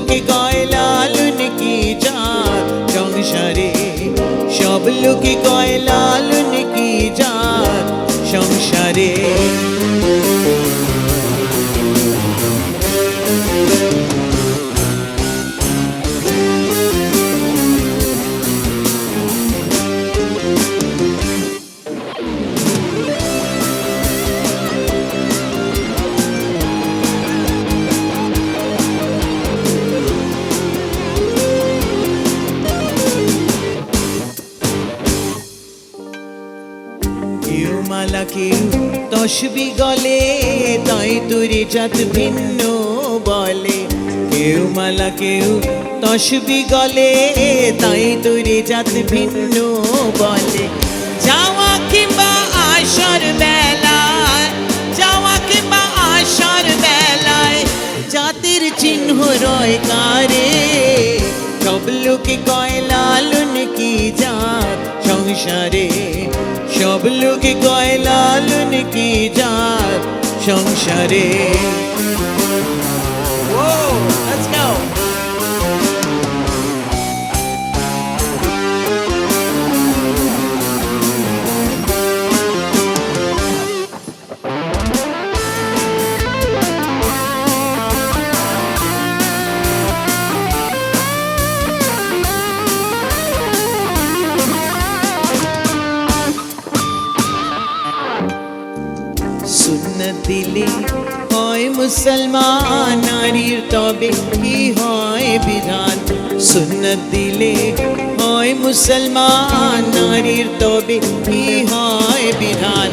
লোকে কয় লালন কি জাত সংসারে, সব লোকে কয় লালন কি জাত সংসারে। কেউ মালা কেউ তসবি গলে, তাই তোরে জাত ভিন্ন বলে। কেউ মালা কেউ তসবি গলে, তাই তোরে জাত ভিন্ন বলে। যাওয়া কিংবা আসার বেলায়, যাওয়া কিংবা আসার বেলায় জাতির চিহ্ন রয় কারে, সব লোকে কয় লালন কি জাত সংসারে, সব লোকে কয় লালন কি জাত সংসারে। Whoa, let's go. সুন্নত দিলে হয় মুসলমান, নারীর তবে কি হয় বিধান। সুন্নত দিলে হয় মুসলমান, নারীর তবে কি হয় বিধান।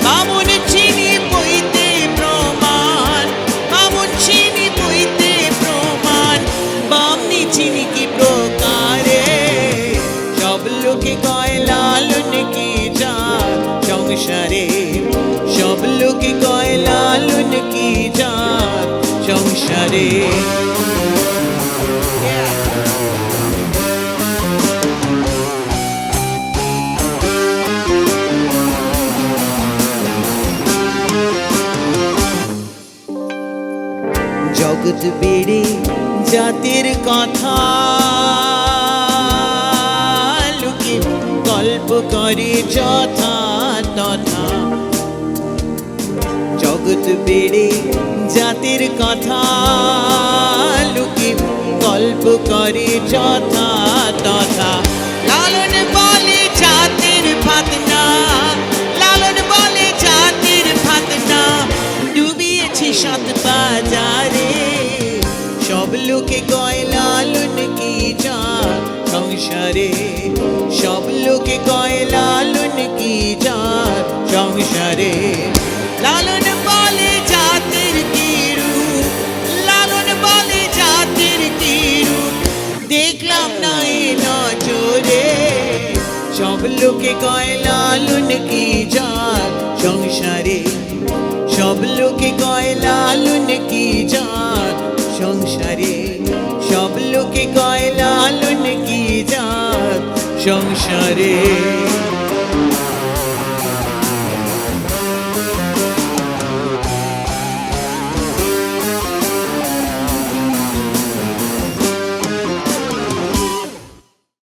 বামুন চিনি বইতে প্রমাণ, বামুন চিনি বইতে প্রমাণ, বামনি চিনি কি প্রকারে, সব লোকে কয় লালন কি জাত সংসারে, সব লোকে কয় লালন কি জাত সংসারে। জগৎ বেড়ে জাতির কথা লোকে গল্প করে যথা তথা, জগৎ বেড়ে জাতির কথা লোকে গল্প করে যথা তথা। লালন বলে জাতির ভাত না, লালন বলে জাতির ভাত না, ডুবিয়েছে সাত বাজারে, সব লোকে কয় লালন কি জাত সংসারে, সব লোকে কয় লালন কি জাত সংসারে। লালন বলে জাতির কি রূপ, লালন বলে জাতির কি রূপ, দেখলাম না এ নজরে, সব লোকে কয় লালন কি জাত সংসারে, সব লোকে কয় লালন কি জাত সংসারে, সব লোকে কয় লালন কি জাত সংসারে।